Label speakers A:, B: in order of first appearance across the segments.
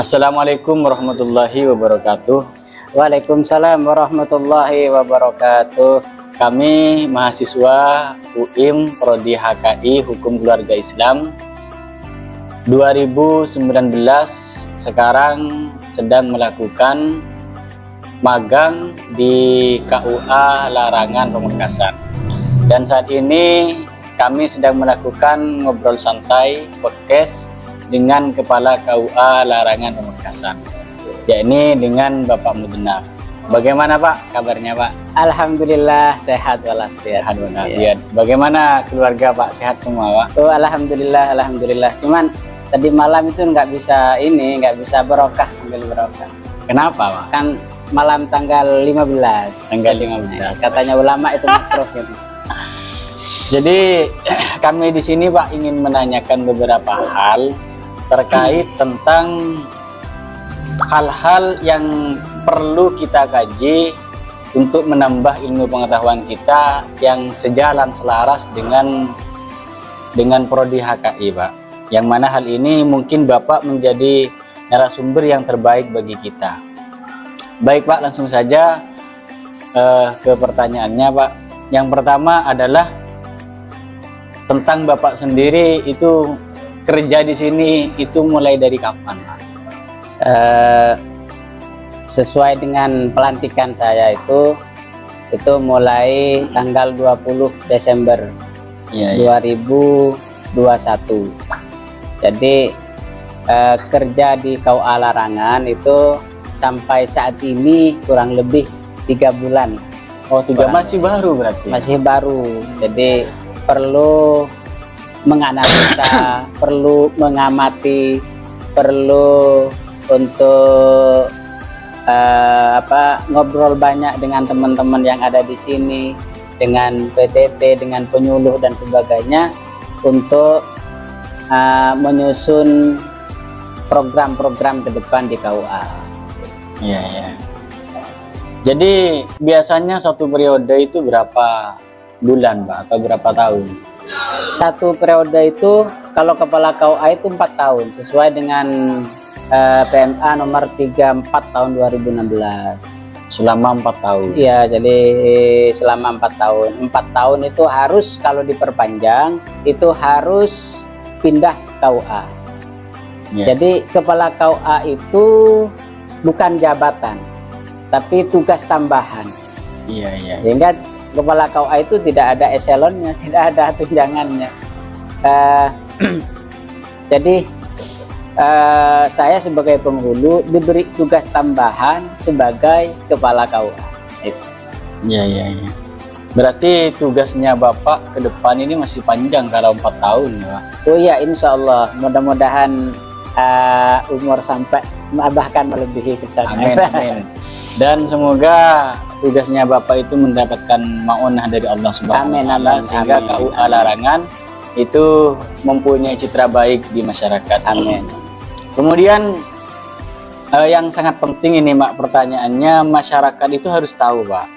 A: Assalamualaikum warahmatullahi wabarakatuh.
B: Waalaikumsalam warahmatullahi wabarakatuh.
A: Kami mahasiswa UIM Prodi HKI Hukum Keluarga Islam 2019 sekarang sedang melakukan magang di KUA Larangan Pamekasan. Dan saat ini kami sedang melakukan ngobrol santai podcast dengan Kepala KUA Larangan Pamekasan, yakni dengan Bapak Mudnar. Bagaimana Pak kabarnya Pak?
B: Alhamdulillah sehat walafiat.
A: Sehat walafiat. Bagaimana keluarga Pak? Sehat semua Pak?
B: Oh, alhamdulillah. Cuman tadi malam itu nggak bisa barokah, ambil barokah.
A: Kenapa Pak?
B: Kan malam tanggal 15.
A: Tanggal 15.
B: Katanya ulama itu makruh gitu.
A: Jadi kami di sini Pak ingin menanyakan beberapa hal terkait tentang hal-hal yang perlu kita kaji untuk menambah ilmu pengetahuan kita yang sejalan selaras dengan Prodi HKI Pak. Yang mana hal ini mungkin Bapak menjadi narasumber yang terbaik bagi kita. Baik Pak, langsung saja ke pertanyaannya Pak. Yang pertama adalah tentang Bapak sendiri itu kerja di sini itu mulai dari kapan Pak?
B: Sesuai dengan pelantikan saya itu mulai tanggal 20 Desember 2021. Jadi kerja di KUA Larangan itu sampai saat ini kurang lebih 3 bulan.
A: Oh, 3 masih baru berarti?
B: Masih baru. Jadi perlu menganalisa, perlu mengamati, perlu untuk ngobrol banyak dengan teman-teman yang ada di sini, dengan PTT, dengan penyuluh dan sebagainya untuk menyusun program-program ke depan di KUA.
A: Iya. Jadi biasanya satu periode itu berapa bulan Pak atau berapa tahun?
B: Satu periode itu kalau kepala KUA itu 4 tahun sesuai dengan PMA nomor 34 tahun 2016.
A: Selama 4 tahun.
B: Iya, jadi selama 4 tahun. 4 tahun itu harus kalau diperpanjang itu harus pindah KUA. Jadi kepala KUA itu bukan jabatan, tapi tugas tambahan.
A: Iya.
B: Sehingga kepala KUA itu tidak ada eselonnya, tidak ada tunjangannya. Jadi saya sebagai penghulu diberi tugas tambahan sebagai kepala KUA.
A: Iya. Berarti tugasnya Bapak ke depan ini masih panjang kalau 4 tahun ya Pak?
B: Oh iya, insya Allah. Mudah-mudahan umur sampai bahkan melebihi ke sana.
A: Amin. Dan semoga tugasnya Bapak itu mendapatkan maunah dari Allah Subhanahu wa Ta'ala sehingga KUA Larangan itu mempunyai citra baik di masyarakat.
B: Amin.
A: Kemudian yang sangat penting ini Pak, pertanyaannya masyarakat itu harus tahu Pak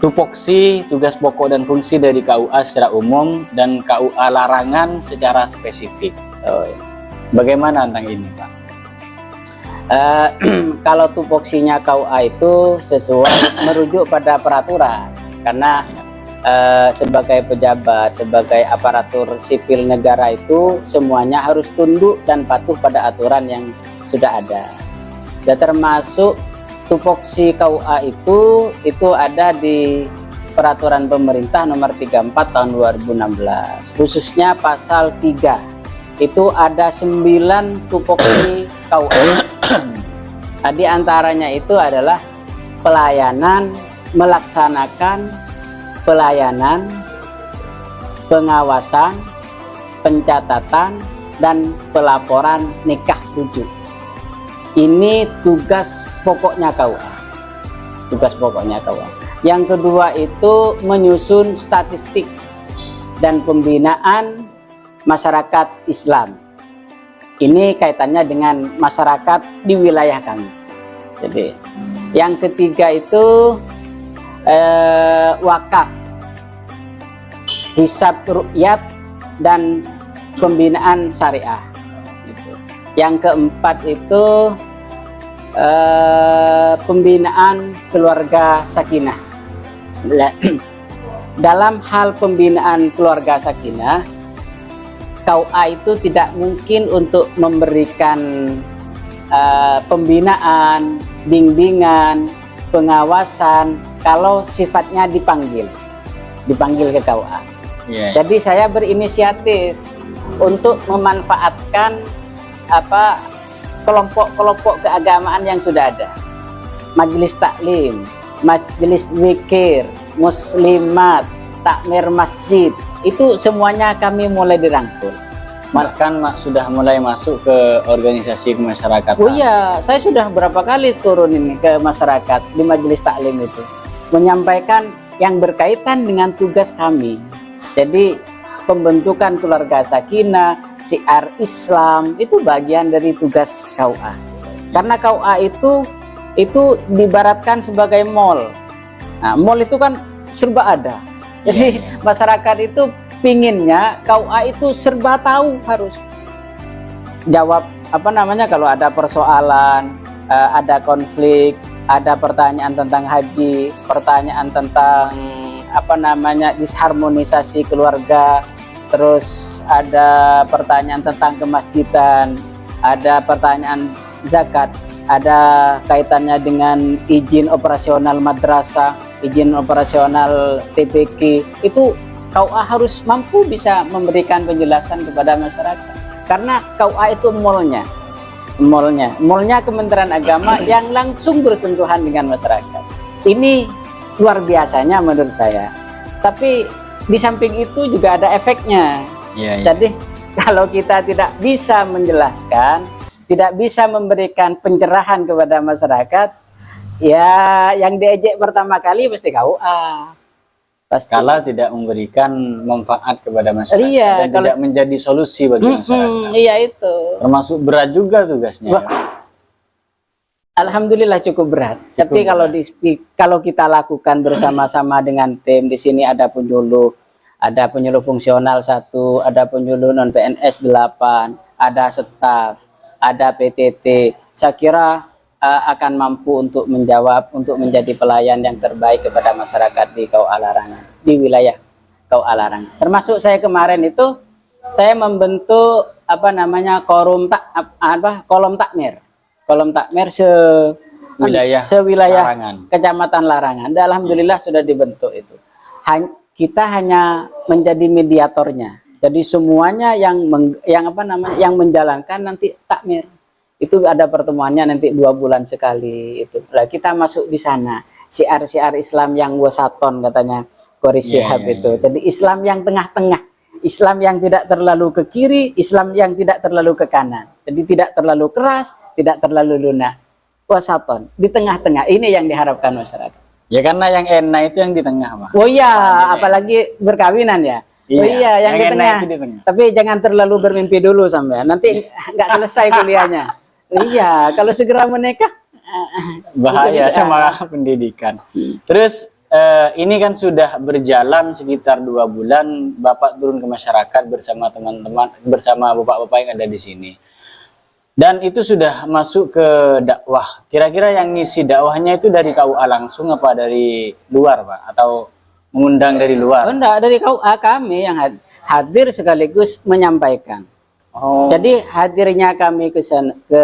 A: tupoksi, tugas pokok dan fungsi dari KUA secara umum dan KUA Larangan secara spesifik. Bagaimana tentang ini Pak?
B: Kalau tupoksinya KUA itu sesuai merujuk pada peraturan, karena sebagai pejabat, sebagai aparatur sipil negara itu semuanya harus tunduk dan patuh pada aturan yang sudah ada. Dan termasuk tupoksi KUA itu ada di peraturan pemerintah nomor 34 tahun 2016, khususnya pasal 3. Itu ada 9 tupoksi KUA. Di antaranya itu adalah pelayanan, melaksanakan pelayanan, pengawasan, pencatatan, dan pelaporan nikah rujuk. Ini tugas pokoknya KUA. Yang kedua itu menyusun statistik dan pembinaan masyarakat Islam. Ini kaitannya dengan masyarakat di wilayah kami. Jadi, yang ketiga itu wakaf, hisab rukyat, dan pembinaan syariah. Yang keempat itu pembinaan keluarga sakinah. Dalam hal pembinaan keluarga sakinah, KUA itu tidak mungkin untuk memberikan pembinaan, bimbingan, pengawasan kalau sifatnya dipanggil ke KUA. Jadi saya berinisiatif untuk memanfaatkan kelompok-kelompok keagamaan yang sudah ada, majelis taklim, majelis zikir, muslimat, takmir masjid, itu semuanya kami mulai dirangkul.
A: Bahkan sudah mulai masuk ke organisasi kemasyarakatan.
B: Oh iya, saya sudah berapa kali turun ini ke masyarakat di majelis taklim itu, menyampaikan yang berkaitan dengan tugas kami. Jadi pembentukan keluarga sakinah, syiar Islam itu bagian dari tugas KUA. Karena KUA itu diibaratkan sebagai mall. Nah, mall itu kan serba ada. Jadi masyarakat itu pinginnya KUA itu serba tahu, harus jawab kalau ada persoalan, ada konflik, ada pertanyaan tentang haji, pertanyaan tentang disharmonisasi keluarga, terus ada pertanyaan tentang kemasjidan, ada pertanyaan zakat, ada kaitannya dengan izin operasional madrasah, izin operasional TPQ. Itu KUA harus mampu bisa memberikan penjelasan kepada masyarakat, karena KUA itu mallnya Kementerian Agama yang langsung bersentuhan dengan masyarakat. Ini luar biasanya menurut saya. Tapi di samping itu juga ada efeknya. Jadi kalau kita tidak bisa menjelaskan, tidak bisa memberikan pencerahan kepada masyarakat, ya yang diejek pertama kali pasti KUA.
A: Kala tidak memberikan manfaat kepada masyarakat, dan tidak menjadi solusi bagi masyarakat.
B: Iya itu.
A: Termasuk berat juga tugasnya.
B: Alhamdulillah cukup berat. Tapi kalau kita lakukan bersama-sama dengan tim, di sini ada penyuluh fungsional 1, ada penyuluh non PNS 8, ada staf, ada PTT. Saya kira akan mampu untuk menjawab, untuk menjadi pelayan yang terbaik kepada masyarakat di KUA Larangan, di wilayah KUA Larangan. Termasuk saya kemarin itu saya membentuk kolom takmir sewilayah Larangan. Kecamatan Larangan. Dan alhamdulillah sudah dibentuk itu. Kita hanya menjadi mediatornya. Jadi semuanya yang menjalankan nanti takmir. Itu ada pertemuannya nanti 2 bulan sekali itu. Lah kita masuk di sana. Syiar-syiar Islam yang wasaton katanya Qori Shihab itu. Jadi Islam yang tengah-tengah. Islam yang tidak terlalu ke kiri, Islam yang tidak terlalu ke kanan. Jadi tidak terlalu keras, tidak terlalu lunak. Wasaton, di tengah-tengah. Ini yang diharapkan masyarakat.
A: Ya karena yang enak itu yang di tengah, Pak.
B: Oh iya, apalagi berkawinan ya. Oh iya, yang di tengah. Tapi jangan terlalu bermimpi dulu sampai nanti nggak selesai kuliahnya. Iya, kalau segera menikah
A: bahaya sama pendidikan. Terus ini kan sudah berjalan sekitar 2 bulan Bapak turun ke masyarakat bersama teman-teman, bersama bapak-bapak yang ada di sini. Dan itu sudah masuk ke dakwah. Kira-kira yang ngisi dakwahnya itu dari KUA langsung apa dari luar, Pak? Atau mengundang dari luar?
B: Oh, enggak, dari KUA kami yang hadir sekaligus menyampaikan. Oh. Jadi hadirnya kami ke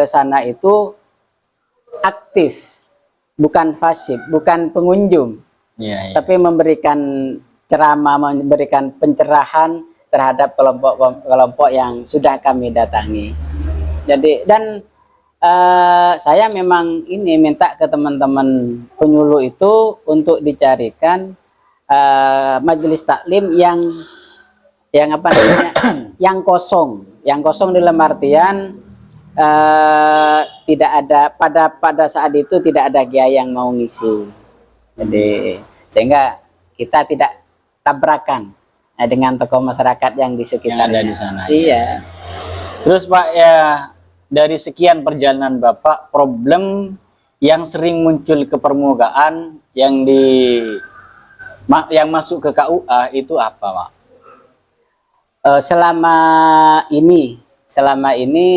B: sana itu aktif, bukan pasif, bukan pengunjung, tapi memberikan ceramah, memberikan pencerahan terhadap kelompok-kelompok yang sudah kami datangi. Jadi saya memang minta ke teman-teman penyuluh itu untuk dicarikan majelis taklim yang yang kosong dalam artian tidak ada pada saat itu tidak ada kiai yang mau ngisi. Jadi sehingga kita tidak tabrakan dengan tokoh masyarakat yang di sekitar
A: ada di sana.
B: Iya.
A: Terus Pak, ya dari sekian perjalanan Bapak, problem yang sering muncul ke permukaan yang masuk ke KUA itu apa, Pak? Selama ini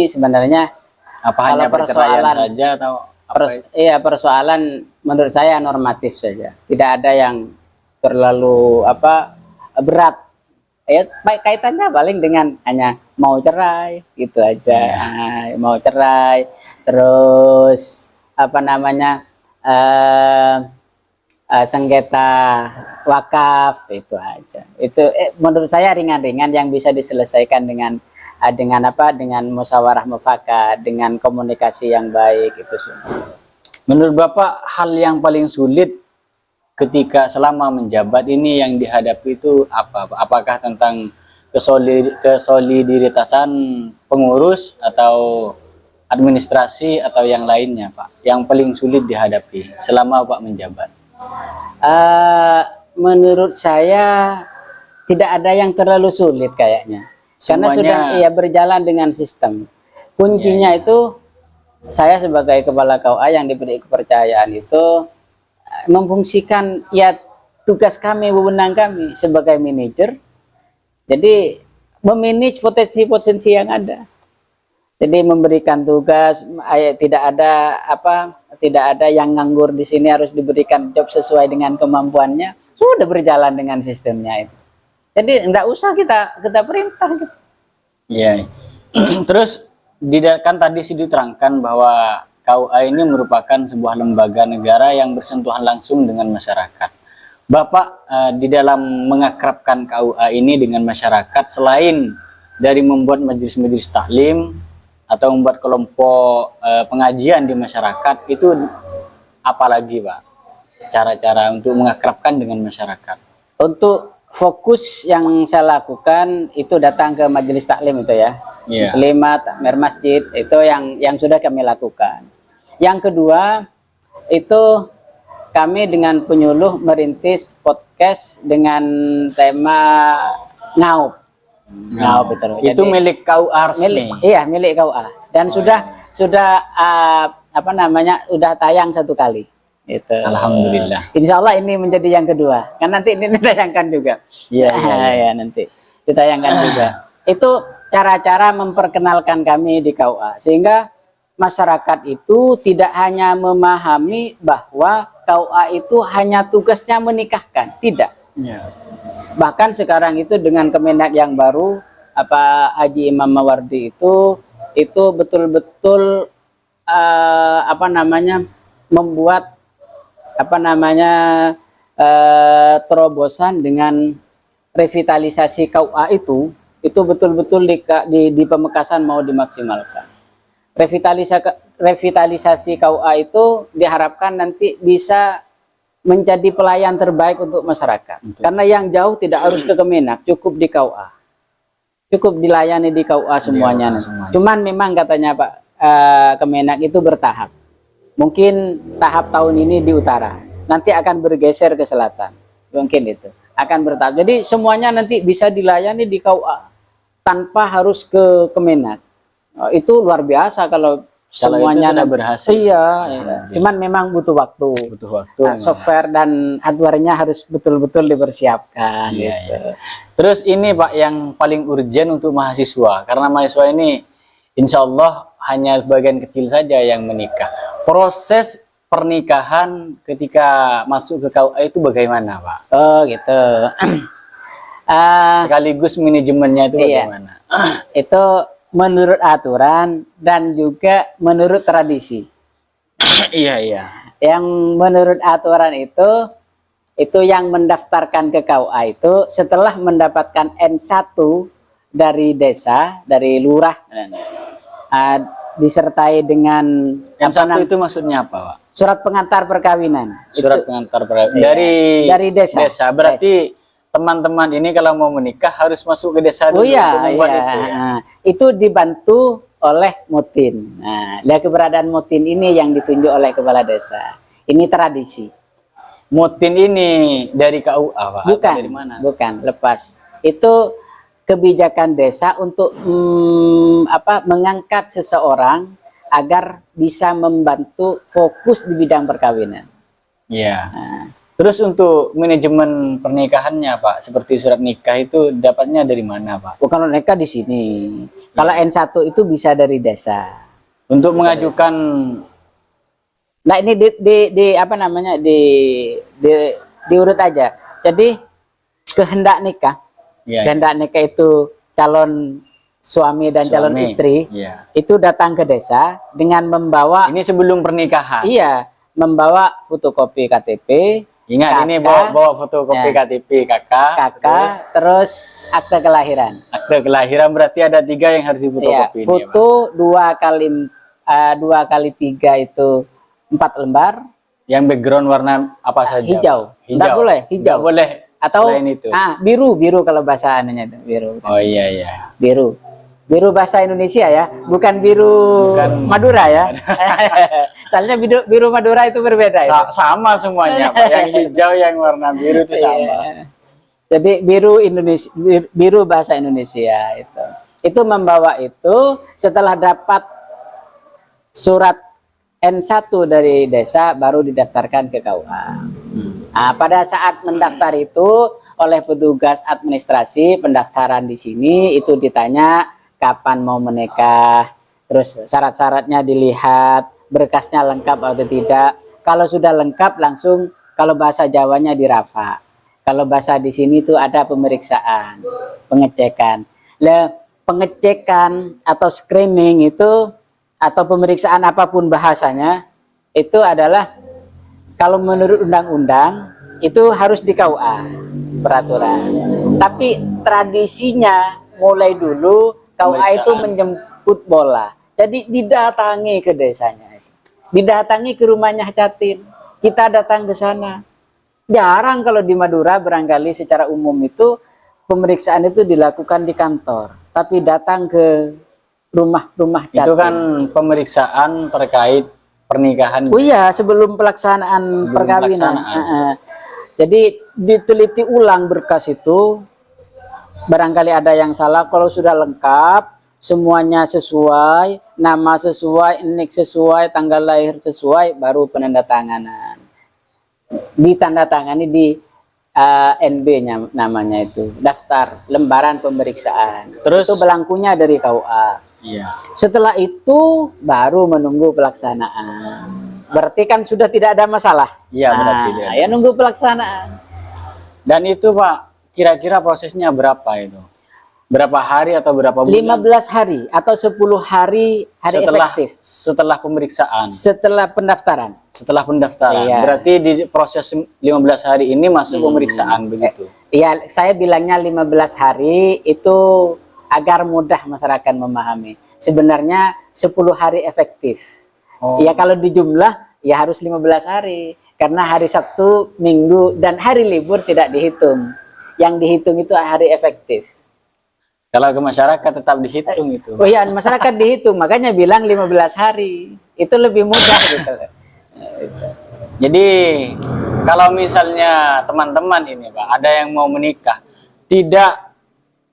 A: sebenarnya Apa hanya perceraian saja atau apa?
B: Iya, persoalan menurut saya normatif saja. Tidak ada yang terlalu berat. Ya, kaitannya paling dengan hanya mau cerai gitu aja. Mau cerai, terus sengketa wakaf, itu aja. Itu menurut saya ringan-ringan yang bisa diselesaikan dengan musyawarah mufakat, dengan komunikasi yang baik, itu semua.
A: Menurut Bapak, hal yang paling sulit ketika selama menjabat ini yang dihadapi itu apa? Apakah tentang kesolidarisan pengurus atau administrasi atau yang lainnya, Pak? Yang paling sulit dihadapi selama Pak menjabat?
B: Menurut saya tidak ada yang terlalu sulit kayaknya. Karena sudah berjalan dengan sistem. Kuncinya itu saya sebagai kepala KUA yang diberi kepercayaan itu memfungsikan tugas kami, wewenang kami sebagai manajer. Jadi memanage potensi-potensi yang ada. Jadi memberikan tugas, tidak ada yang nganggur di sini, harus diberikan job sesuai dengan kemampuannya. Sudah berjalan dengan sistemnya itu. Jadi enggak usah kita perintah gitu.
A: Iya. Terus kan tadi sih diterangkan bahwa KUA ini merupakan sebuah lembaga negara yang bersentuhan langsung dengan masyarakat. Bapak di dalam mengakrabkan KUA ini dengan masyarakat, selain dari membuat majelis-majelis taklim atau membuat kelompok pengajian di masyarakat, itu apalagi Pak cara-cara untuk mengakrabkan dengan masyarakat?
B: Untuk fokus yang saya lakukan itu datang ke majelis taklim itu ya, muslimat, takmir masjid, itu yang sudah kami lakukan. Yang kedua itu kami dengan penyuluh merintis podcast dengan tema ngaup. Ngaup itu.
A: Itu milik KUA resmi.
B: Milik KUA. Dan sudah sudah tayang 1 kali. Itu.
A: Alhamdulillah.
B: Insya Allah ini menjadi yang kedua. Kan nanti ini ditayangkan juga. Iya, nanti ditayangkan juga. Itu cara-cara memperkenalkan kami di KUA, sehingga masyarakat itu tidak hanya memahami bahwa KUA itu hanya tugasnya menikahkan, tidak. Bahkan sekarang itu dengan Kemenak yang baru, Haji Imam Mawardi itu betul-betul membuat terobosan dengan revitalisasi KUA itu betul-betul di Pamekasan mau dimaksimalkan. Revitalisasi KUA itu diharapkan nanti bisa menjadi pelayan terbaik untuk masyarakat. Karena yang jauh tidak harus ke Kemenak, cukup di KUA. Cukup dilayani di KUA semuanya. Cuman memang katanya Pak Kemenak itu bertahap. Mungkin tahap tahun ini di utara, nanti akan bergeser ke selatan. Mungkin itu akan bertahap. Jadi semuanya nanti bisa dilayani di KUA tanpa harus ke Kemenak. Itu luar biasa kalau semuanya
A: sudah berhasil.
B: Iya. Cuman memang butuh waktu. Software dan hardware-nya harus betul-betul dipersiapkan. Gitu.
A: Terus ini Pak yang paling urgent untuk mahasiswa, karena mahasiswa ini insya Allah hanya bagian kecil saja yang menikah. Proses pernikahan ketika masuk ke KUA itu bagaimana Pak?
B: Oh gitu.
A: Sekaligus manajemennya itu bagaimana?
B: Itu menurut aturan dan juga menurut tradisi.
A: Iya.
B: Yang menurut aturan itu yang mendaftarkan ke KUA itu setelah mendapatkan N1 dari desa, dari lurah, disertai dengan
A: N1 itu maksudnya apa Pak?
B: Surat pengantar perkawinan.
A: Surat pengantar perkawinan
B: dari desa.
A: Berarti teman-teman ini kalau mau menikah harus masuk ke desa dulu untuk membuat itu ya?
B: Itu dibantu oleh Mutin. Nah, keberadaan Mutin ini yang ditunjuk oleh kepala desa. Ini tradisi.
A: Mutin ini dari KUA Pak?
B: Bukan,
A: dari mana?
B: Bukan, lepas. Itu kebijakan desa untuk mengangkat seseorang agar bisa membantu fokus di bidang perkawinan.
A: Iya. Terus untuk manajemen pernikahannya Pak, seperti surat nikah itu dapatnya dari mana Pak?
B: Bukan nikah di sini. Kalau N1 itu bisa dari desa.
A: Untuk mengajukan,
B: nah ini di apa namanya diurut aja. Jadi kehendak nikah,
A: ya,
B: kehendak nikah itu calon suami dan calon
A: suami.
B: istri
A: Ya.
B: itu datang ke desa dengan membawa,
A: Ini sebelum pernikahan.
B: iya, membawa fotokopi KTP,
A: Ingat, ini
B: kakak,
A: bawa fotokopi
B: ya,
A: KTP kakak,
B: terus akte kelahiran.
A: akte kelahiran, berarti ada 3 yang harus
B: Iya,
A: difotokopi. ini, Pak.
B: foto 2x2 itu 4 lembar.
A: Yang background warna apa saja?
B: Hijau.
A: Hijau.
B: Nggak boleh, hijau.
A: Nggak boleh.
B: Atau
A: selain itu.
B: biru kalau bahasa anunya itu biru.
A: Oh iya iya.
B: Biru bahasa Indonesia ya, bukan biru Madura ya. Soalnya biru Madura itu berbeda ya.
A: Sama semuanya, Pak. Yang hijau, yang warna biru itu sama.
B: Iya. Jadi biru Indonesia, biru bahasa Indonesia itu. Itu membawa itu setelah dapat surat N1 dari desa baru didaftarkan ke KUA. Nah, pada saat mendaftar itu oleh petugas administrasi pendaftaran di sini itu ditanya kapan mau menikah, terus syarat-syaratnya dilihat, berkasnya lengkap atau tidak. Kalau sudah lengkap langsung, kalau bahasa Jawanya dirafa. Kalau bahasa di sini itu ada pemeriksaan, pengecekan. Pengecekan atau screening itu atau pemeriksaan apapun bahasanya itu adalah kalau menurut undang-undang itu harus di KUA peraturan. Tapi tradisinya mulai dulu KUA itu menjemput bola. Jadi didatangi ke desanya, didatangi ke rumahnya Catin. Kita datang ke sana. Jarang kalau di Madura barangkali secara umum itu pemeriksaan itu dilakukan di kantor, tapi datang ke rumah-rumah Catin.
A: Itu kan pemeriksaan terkait pernikahan.
B: Oh iya, sebelum pelaksanaan perkawinan. Jadi diteliti ulang berkas itu, barangkali ada yang salah. Kalau sudah lengkap, semuanya sesuai, nama sesuai, nik sesuai, tanggal lahir sesuai, baru penandatanganan. Ditandatangani di NB-nya namanya itu, daftar lembaran pemeriksaan.
A: Terus
B: itu belangkunya dari KUA.
A: Iya.
B: Setelah itu baru menunggu pelaksanaan. Berarti kan sudah tidak ada masalah.
A: Iya, berarti tidak ada
B: ya nunggu pelaksanaan.
A: Dan itu Pak, kira-kira prosesnya berapa itu? Berapa hari atau berapa bulan?
B: 15 hari atau 10 hari efektif.
A: Setelah pemeriksaan.
B: Setelah pendaftaran.
A: Setelah pendaftaran.
B: Iya.
A: Berarti di proses 15 hari ini masuk pemeriksaan begitu.
B: Iya, saya bilangnya 15 hari itu agar mudah masyarakat memahami. Sebenarnya 10 hari efektif. Ya kalau dijumlah ya harus 15 hari. Karena hari Sabtu, Minggu, dan hari libur tidak dihitung. Yang dihitung itu hari efektif.
A: Kalau ke masyarakat tetap dihitung itu.
B: Oh iya, masyarakat dihitung. Makanya bilang 15 hari. Itu lebih mudah gitu.
A: Jadi kalau misalnya teman-teman ini Pak, ada yang mau menikah, tidak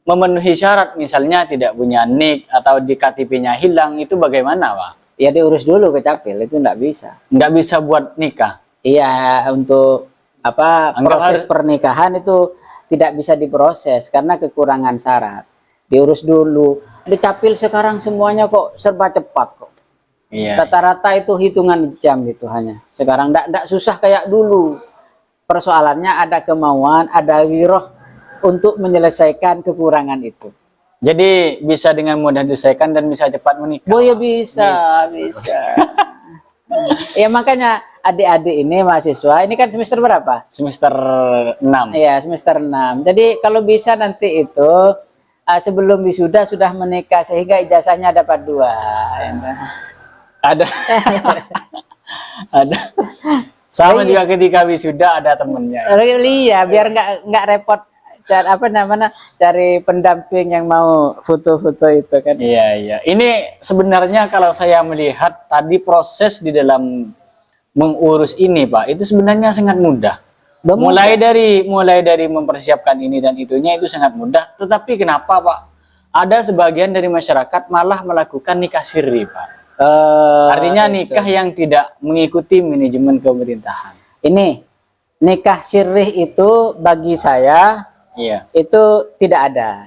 A: memenuhi syarat, misalnya tidak punya nik atau di KTP-nya hilang, itu bagaimana Pak?
B: Ya diurus dulu ke Capil, itu enggak bisa.
A: Nggak bisa buat nikah?
B: Iya, untuk apa proses pernikahan itu tidak bisa diproses karena kekurangan syarat. Diurus dulu. Di Capil sekarang semuanya kok serba cepat kok.
A: Iya.
B: Rata-rata itu hitungan jam itu hanya. Sekarang enggak susah kayak dulu. Persoalannya ada kemauan, ada wiroh untuk menyelesaikan kekurangan itu.
A: Jadi bisa dengan mudah diselesaikan dan bisa cepat menikah.
B: Oh ya bisa. Ya makanya adik-adik ini mahasiswa, ini kan semester berapa?
A: Semester 6.
B: Iya, semester 6. Jadi kalau bisa nanti itu sebelum wisuda sudah menikah sehingga ijazahnya dapat 2.
A: Ada. Ada. Sama juga ketika wisuda ada temennya.
B: Iya, biar nggak repot cari pendamping yang mau foto-foto itu kan.
A: Iya, iya. Ini sebenarnya kalau saya melihat tadi proses di dalam mengurus ini, Pak, itu sebenarnya sangat mudah. Mulai dari mempersiapkan ini dan itunya itu sangat mudah. Tetapi kenapa, Pak? Ada sebagian dari masyarakat malah melakukan nikah siri, Pak. Artinya nikah yang tidak mengikuti manajemen pemerintahan.
B: Ini nikah sirih itu bagi saya itu tidak ada.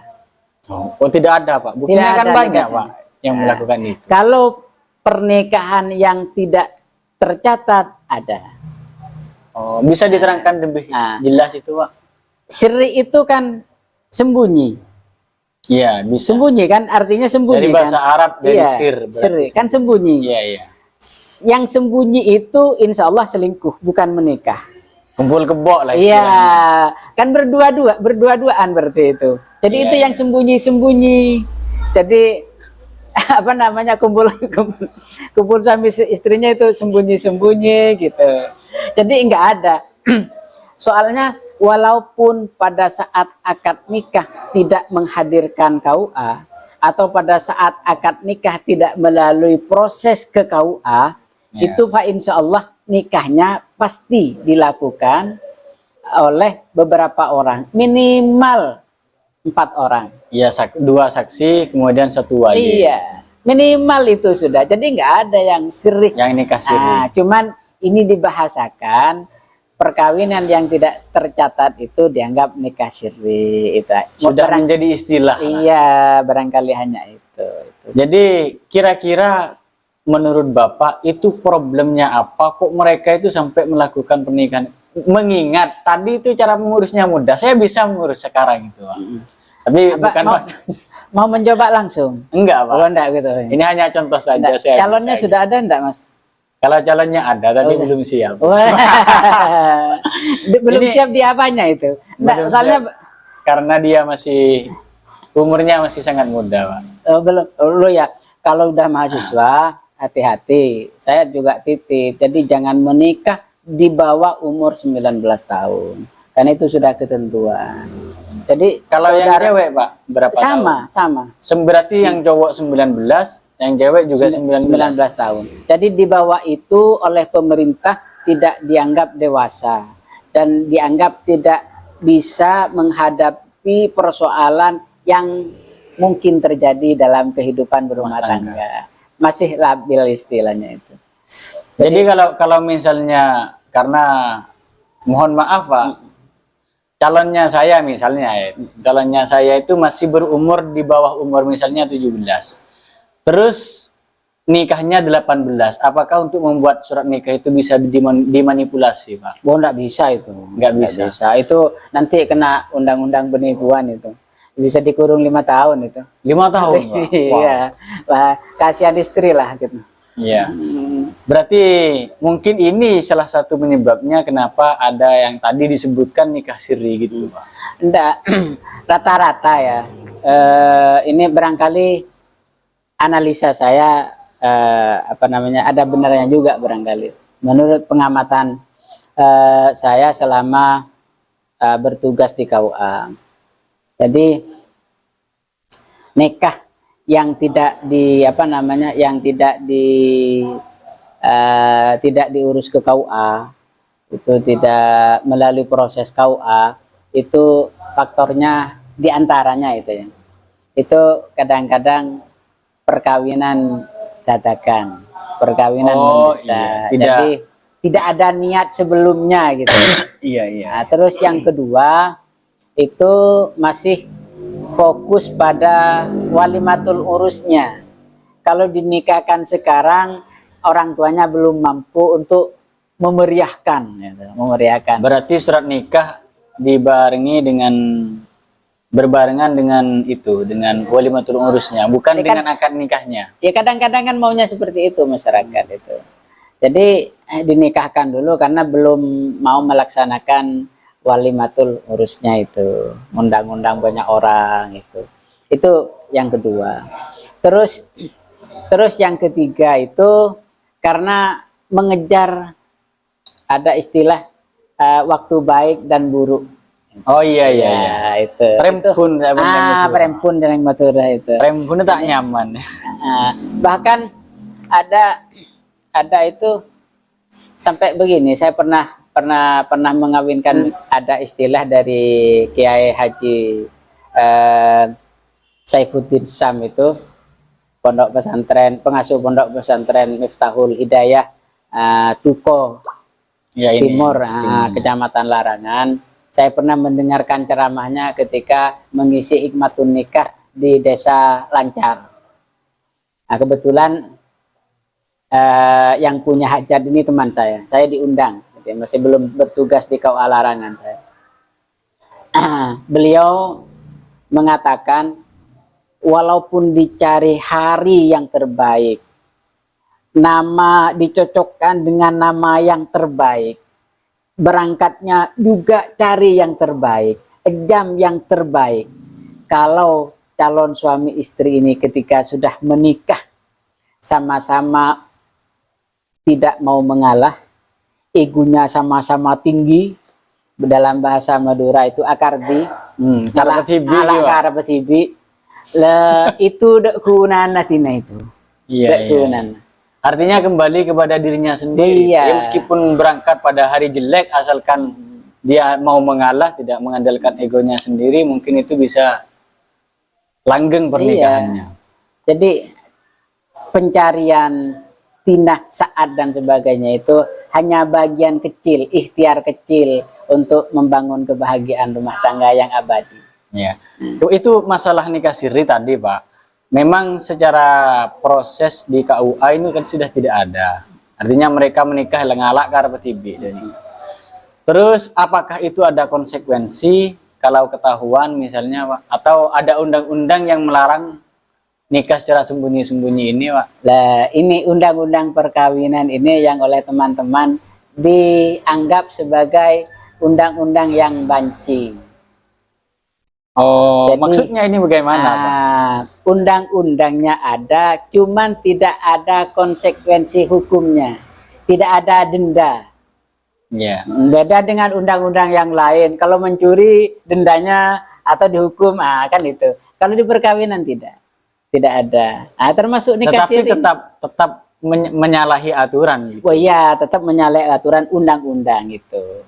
A: Oh, tidak ada Pak. Buktinya kan banyak Pak yang melakukan itu.
B: Kalau pernikahan yang tidak tercatat ada.
A: Oh, bisa diterangkan lebih jelas itu, Pak?
B: Sirri itu kan sembunyi.
A: Iya, bisa.
B: Sembunyi kan, artinya sembunyi.
A: Dari bahasa
B: kan?
A: Arab, dari
B: Iya,
A: sir.
B: sirri kan sembunyi.
A: Iya, iya.
B: Yang sembunyi itu insya Allah selingkuh, bukan menikah.
A: Kumpul kebo lah
B: Iya,
A: istilahnya.
B: kan berdua-duaan berarti itu. Jadi
A: Iya,
B: itu yang
A: iya.
B: sembunyi-sembunyi. Jadi apa namanya, kumpul suami istrinya itu sembunyi-sembunyi gitu. Jadi enggak ada. Soalnya walaupun pada saat akad nikah tidak menghadirkan KUA, atau pada saat akad nikah tidak melalui proses ke KUA,
A: Ya.
B: itu Pak insya Allah nikahnya pasti dilakukan oleh beberapa orang, minimal 4 orang.
A: Iya, 2 saksi, kemudian 1 wali.
B: Iya, minimal itu sudah. Jadi nggak ada yang sirri.
A: Yang nikah siri.
B: Nah, cuman ini dibahasakan perkawinan yang tidak tercatat itu dianggap nikah sirri. Itu
A: Sudah menjadi istilah.
B: Iya, barangkali hanya itu.
A: Jadi kira-kira menurut Bapak itu problemnya apa? Kok mereka itu sampai melakukan pernikahan? Mengingat tadi itu cara mengurusnya mudah. Saya bisa mengurus sekarang itu, Pak. Tapi
B: Apa,
A: bukan waktunya.
B: mau mencoba langsung?
A: Enggak, Pak.
B: Kalau enggak gitu.
A: Ini hanya contoh saja.
B: Enggak.
A: Saya
B: Calonnya
A: bisa,
B: sudah ada enggak, Mas?
A: Kalau calonnya ada, tapi
B: Oh,
A: belum siap.
B: Wah. Belum
A: Ini
B: siap di apanya itu? Enggak,
A: Belum
B: soalnya
A: siap. Karena dia masih umurnya masih sangat muda, Pak.
B: belum lu ya. Kalau udah mahasiswa, hati-hati. Saya juga titip. Jadi jangan menikah di bawah umur 19 tahun. Karena itu sudah ketentuan. Jadi
A: Kalau yang cewek, Pak, berapa tahun?
B: sama.
A: Berarti yang cowok 19, yang cewek juga 19.
B: Tahun. Jadi di bawah itu oleh pemerintah tidak dianggap dewasa dan dianggap tidak bisa menghadapi persoalan yang mungkin terjadi dalam kehidupan berumah tangga. Masih labil istilahnya itu.
A: Jadi kalau misalnya, karena mohon maaf, Pak, calonnya saya misalnya, calonnya saya itu masih berumur di bawah umur misalnya 17. Terus nikahnya 18. Apakah untuk membuat surat nikah itu bisa dimanipulasi, Pak?
B: Oh, enggak bisa itu.
A: Enggak bisa.
B: Itu nanti kena undang-undang penipuan itu. Bisa dikurung 5 tahun itu.
A: 5 tahun, Pak?
B: Iya. Wah, kasihan istri lah gitu.
A: Iya. Berarti mungkin ini salah satu penyebabnya kenapa ada yang tadi disebutkan nikah siri gitu, Pak.
B: Enggak, rata-rata ya. Ini barangkali analisa saya ada benarnya juga barangkali. Menurut pengamatan saya selama bertugas di KUA. Jadi nikah yang tidak tidak diurus ke KUA, itu tidak melalui proses KUA, itu faktornya diantaranya itu ya. Itu kadang-kadang perkawinan dadakan, perkawinan mendesak.
A: Iya.
B: Jadi tidak ada niat sebelumnya gitu.
A: Iya, iya.
B: Nah, terus yang kedua itu masih fokus pada walimatul urusnya. Kalau dinikahkan sekarang, orang tuanya belum mampu untuk memeriahkan, gitu, memeriahkan.
A: Berarti surat nikah berbarengan dengan itu, dengan walimatul urusnya, bukan
B: Ya kan,
A: dengan akad nikahnya.
B: ya kadang-kadang kan maunya seperti itu masyarakat itu. Jadi dinikahkan dulu karena belum mau melaksanakan walimatul urusnya itu, undang-undang banyak orang itu. Itu yang kedua. Terus yang ketiga itu karena mengejar, ada istilah waktu baik dan buruk.
A: Oh iya, iya,
B: Ya,
A: iya.
B: itu.
A: Prempun,
B: Prempun jangan Madura itu.
A: Prempun tak nyaman.
B: Bahkan ada itu sampai begini, saya pernah mengawinkan, ada istilah dari Kiai Haji Saifuddin Sam itu, pengasuh pondok pesantren Miftahul Hidayah Duko
A: Ya, ini,
B: Timur, Kecamatan Larangan. Saya pernah mendengarkan ceramahnya ketika mengisi hikmatun nikah di Desa Lancar. Nah, kebetulan yang punya hajat ini teman saya diundang, gitu ya, masih belum bertugas di KUA Larangan saya. Beliau mengatakan walaupun dicari hari yang terbaik, nama dicocokkan dengan nama yang terbaik, berangkatnya juga cari yang terbaik, jam yang terbaik. Kalau calon suami istri ini ketika sudah menikah sama-sama tidak mau mengalah, egonya sama-sama tinggi, dalam bahasa Madura itu akardi, itu kunana tina itu.
A: Iya. Artinya kembali kepada dirinya sendiri.
B: Iya.
A: Ya, meskipun berangkat pada hari jelek, asalkan dia mau mengalah, tidak mengandalkan egonya sendiri, mungkin itu bisa langgeng pernikahannya.
B: Iya. Jadi pencarian tinah, saat dan sebagainya itu hanya bagian kecil, ikhtiar kecil untuk membangun kebahagiaan rumah tangga yang abadi.
A: Ya. Itu masalah nikah siri tadi, Pak. Memang secara proses di KUA ini kan sudah tidak ada. Artinya mereka menikah ngalak karena tibi. Terus apakah itu ada konsekuensi kalau ketahuan misalnya, Pak? Atau ada undang-undang yang melarang nikah secara sembunyi-sembunyi ini, Pak?
B: Nah, ini undang-undang perkawinan ini yang oleh teman-teman dianggap sebagai undang-undang yang banci.
A: Oh,
B: jadi,
A: maksudnya ini bagaimana, Pak?
B: Undang-undangnya ada, cuman tidak ada konsekuensi hukumnya, tidak ada denda.
A: Ya.
B: Beda dengan undang-undang yang lain. Kalau mencuri dendanya atau dihukum, kan itu. Kalau di perkawinan tidak ada. Termasuk nikah siri.
A: Tetapi tetap menyalahi aturan. Gitu.
B: Oh iya, tetap menyalahi aturan undang-undang itu.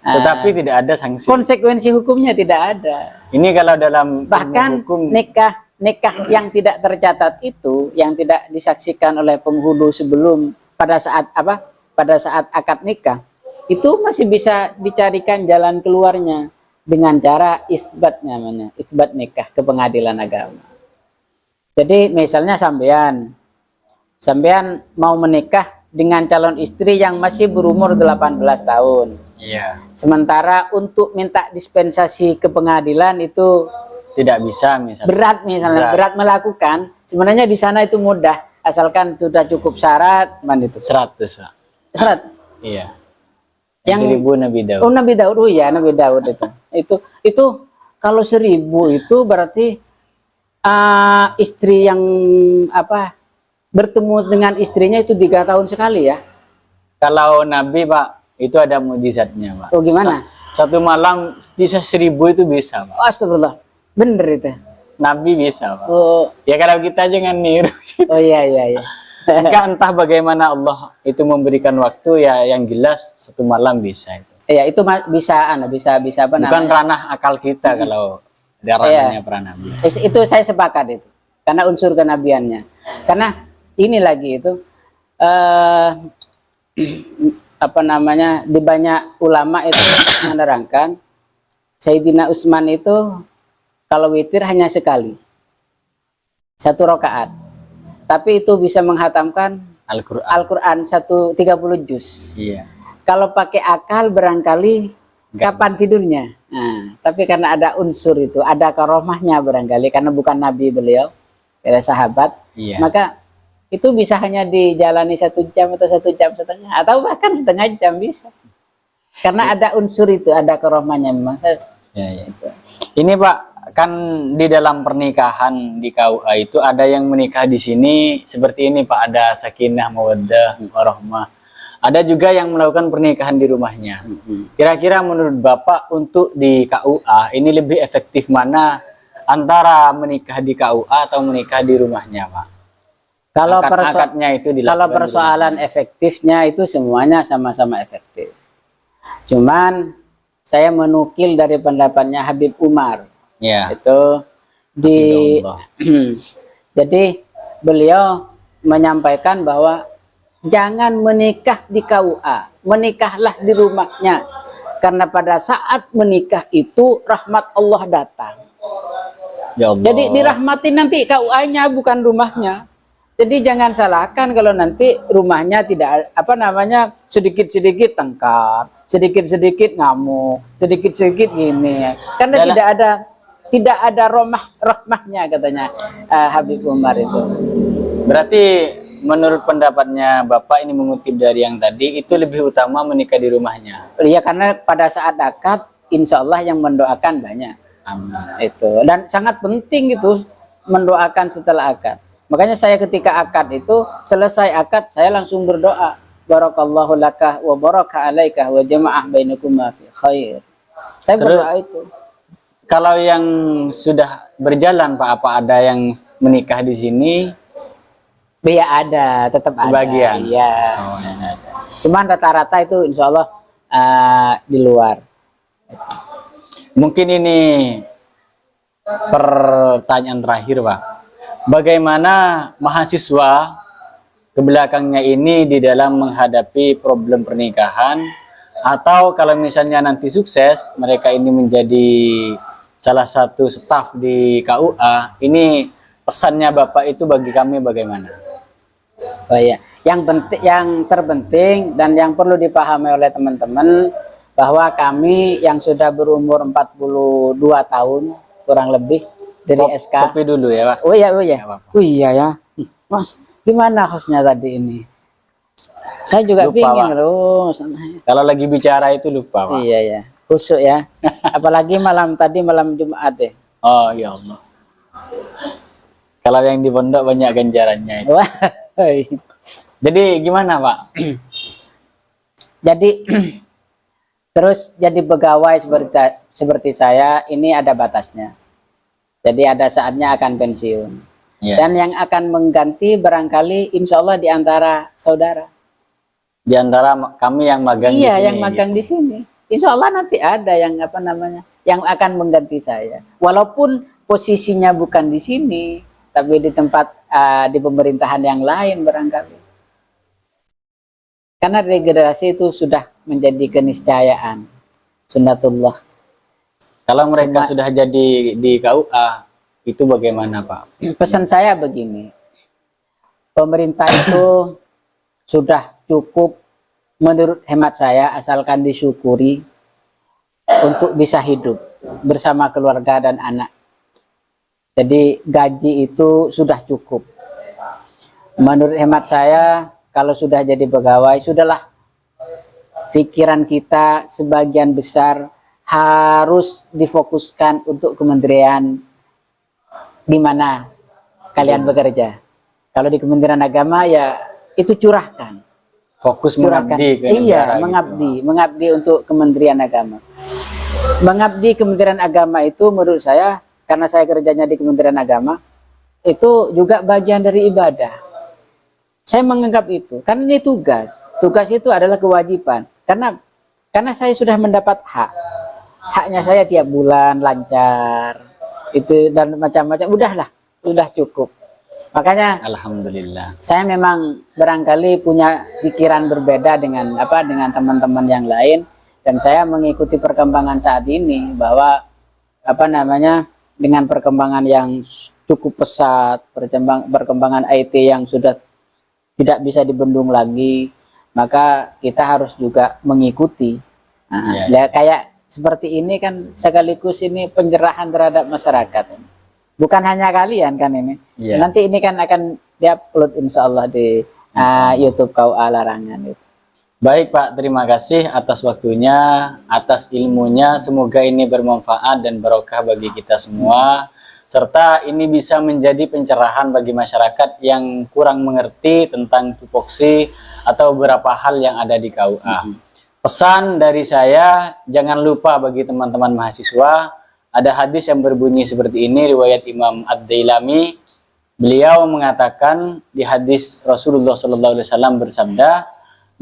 A: Tetapi tidak ada sanksi.
B: Konsekuensi hukumnya tidak ada.
A: Ini kalau dalam
B: bahkan
A: hukum,
B: nikah yang tidak tercatat itu, yang tidak disaksikan oleh penghulu sebelum pada saat akad nikah, itu masih bisa dicarikan jalan keluarnya dengan cara isbat, namanya isbat nikah ke pengadilan agama. Jadi misalnya sampean mau menikah dengan calon istri yang masih berumur 18 tahun.
A: iya.
B: Sementara untuk minta dispensasi ke pengadilan itu
A: Tidak bisa misalnya.
B: Berat melakukan. Sebenarnya di sana itu mudah, asalkan sudah cukup syarat, itu
A: 100, Pak.
B: syarat.
A: Iya.
B: Yang
A: 1000 Nabi Daud.
B: Oh, Nabi Daud, oh ya Nabi Daud itu kalau 1000 itu berarti istri yang bertemu dengan istrinya itu 3 tahun sekali ya.
A: Kalau Nabi, Pak, itu ada mujizatnya, Pak.
B: Oh, gimana?
A: Satu malam bisa 1000 itu bisa, Pak.
B: Oh, astagfirullah. Bener itu.
A: Nabi bisa, Pak.
B: Oh,
A: Ya kalau kita jangan niru.
B: oh iya.
A: Entah bagaimana Allah itu memberikan waktu, ya yang jelas satu malam bisa itu.
B: Ya itu bisa apa namanya?
A: Bukan ranah akal kita kalau ada ranahnya para nabi.
B: Itu saya sepakat itu. Karena unsur kenabiannya. Karena ini lagi itu di banyak ulama itu menerangkan Sayyidina Utsman itu kalau witir hanya sekali, 1 rakaat, tapi itu bisa menghatamkan Al-Quran 30 juz.
A: Iya.
B: Kalau pakai akal barangkali kapan tidurnya. Nah, tapi karena ada unsur itu, ada karomahnya barangkali karena bukan nabi beliau, ada sahabat,
A: Iya.
B: maka itu bisa hanya dijalani 1 jam atau 1 jam setengah atau bahkan setengah jam bisa. Karena ada unsur itu, ada karomahnya memang.
A: Ya. Ini, Pak, kan di dalam pernikahan di KUA itu ada yang menikah di sini seperti ini, Pak, ada sakinah mawaddah warahmah. Ada juga yang melakukan pernikahan di rumahnya. Kira-kira menurut Bapak untuk di KUA ini lebih efektif mana antara menikah di KUA atau menikah di rumahnya, Pak?
B: Kalau persoalan efektifnya itu semuanya sama-sama efektif. Cuman saya menukil dari pendapatnya Habib Umar.
A: Ya.
B: Itu jadi beliau menyampaikan bahwa jangan menikah di KUA, menikahlah di rumahnya. Karena pada saat menikah itu rahmat Allah datang.
A: Ya Allah.
B: Jadi dirahmati nanti KUA-nya bukan rumahnya. Jadi jangan salahkan kalau nanti rumahnya tidak sedikit-sedikit tengkar, sedikit-sedikit ngamuk, sedikit-sedikit gini. Karena
A: Dan-
B: tidak ada rahmahnya katanya Habib Umar itu.
A: Berarti menurut pendapatnya Bapak ini mengutip dari yang tadi, itu lebih utama menikah di rumahnya.
B: Ya karena pada saat akad insya Allah yang mendoakan banyak.
A: Amin.
B: Itu dan sangat penting itu mendoakan setelah akad. Makanya saya ketika akad itu selesai akad saya langsung berdoa, barakallahu laka wa baraka alaika wa jama'ah bainakuma fi khair. Saya berdoa itu.
A: Kalau yang sudah berjalan Pak, apa ada yang menikah di sini?
B: Ya ada, tetap
A: Sebagian.
B: ada. Iya.
A: Oh, ya, ya.
B: Cuman rata-rata itu insya Allah di luar.
A: Mungkin ini pertanyaan terakhir Pak. Bagaimana mahasiswa ke belakangnya ini di dalam menghadapi problem pernikahan, atau kalau misalnya nanti sukses mereka ini menjadi salah satu staf di KUA, ini pesannya Bapak itu bagi kami bagaimana?
B: Oh iya, yang terpenting dan yang perlu dipahami oleh teman-teman bahwa kami yang sudah berumur 42 tahun kurang lebih dari SK.
A: Kopi dulu ya Pak.
B: Oh iya,
A: Nggak apa-apa.
B: oh iya ya, Mas, gimana hostnya tadi ini? Saya juga
A: Lupa,
B: pingin
A: Pak.
B: loh.
A: Kalau lagi bicara itu lupa Pak.
B: Iya ya, khusyuk ya. Apalagi malam Jumat deh.
A: Oh ya Allah. Kalau yang di pondok banyak ganjarannya itu.
B: Wah,
A: Jadi gimana Pak?
B: jadi terus jadi pegawai seperti saya ini ada batasnya. Jadi ada saatnya akan pensiun.
A: Ya.
B: Dan yang akan mengganti barangkali insya Allah di antara saudara.
A: Di antara kami yang magang di
B: Iya,
A: sini.
B: yang magang
A: gitu.
B: di sini. Insya Allah nanti ada yang yang akan mengganti saya. Walaupun posisinya bukan di sini, tapi di tempat di pemerintahan yang lain barangkali. Karena regenerasi itu sudah menjadi keniscayaan, sunnatullah.
A: Kalau mereka sudah jadi di KUA, itu bagaimana Pak?
B: Pesan saya begini, pemerintah itu sudah cukup menurut hemat saya asalkan disyukuri untuk bisa hidup bersama keluarga dan anak. Jadi gaji itu sudah cukup. Menurut hemat saya kalau sudah jadi pegawai, sudahlah pikiran kita sebagian besar harus difokuskan untuk kementerian di mana kalian bekerja. Kalau di Kementerian Agama ya itu curahkan.
A: Fokus
B: Curahkan.
A: mengabdi ke
B: Iya,
A: negara
B: mengabdi untuk Kementerian Agama. Mengabdi Kementerian Agama itu menurut saya karena saya kerjanya di Kementerian Agama itu juga bagian dari ibadah. Saya menganggap itu karena ini tugas. Tugas itu adalah kewajiban. Karena saya sudah mendapat hak. Haknya saya tiap bulan lancar. Itu dan macam-macam sudah cukup. Makanya
A: Alhamdulillah.
B: saya memang barangkali punya pikiran berbeda dengan teman-teman yang lain, dan saya mengikuti perkembangan saat ini bahwa dengan perkembangan yang cukup pesat, perkembangan IT yang sudah tidak bisa dibendung lagi, maka kita harus juga mengikuti. Nah, ya kayak seperti ini kan sekaligus ini penyerahan terhadap masyarakat. Bukan hanya kalian kan ini.
A: Ya.
B: Nanti ini kan akan diupload insya Allah di YouTube KUA Larangan itu.
A: Baik Pak, terima kasih atas waktunya, atas ilmunya. Semoga ini bermanfaat dan barokah bagi kita semua. Serta ini bisa menjadi pencerahan bagi masyarakat yang kurang mengerti tentang tupoksi atau beberapa hal yang ada di KUA. Pesan dari saya, jangan lupa bagi teman-teman mahasiswa, ada hadis yang berbunyi seperti ini, riwayat Imam Ad-Dailami. Beliau mengatakan di hadis Rasulullah SAW bersabda,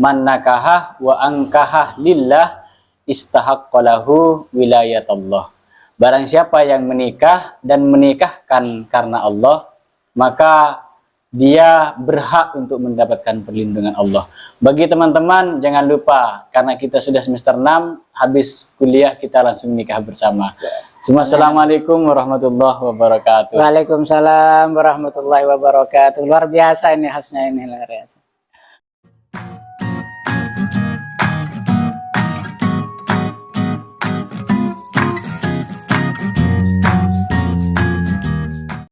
A: "Man nakahah wa angkahah lillah istahaqqalahu wilayatullah." Barang siapa yang menikah dan menikahkan karena Allah, maka dia berhak untuk mendapatkan perlindungan Allah. Bagi teman-teman, jangan lupa, karena kita sudah semester 6, habis kuliah kita langsung menikah bersama. Assalamualaikum warahmatullahi wabarakatuh.
B: Waalaikumsalam warahmatullahi wabarakatuh. Luar biasa ini khasnya ini luar biasa.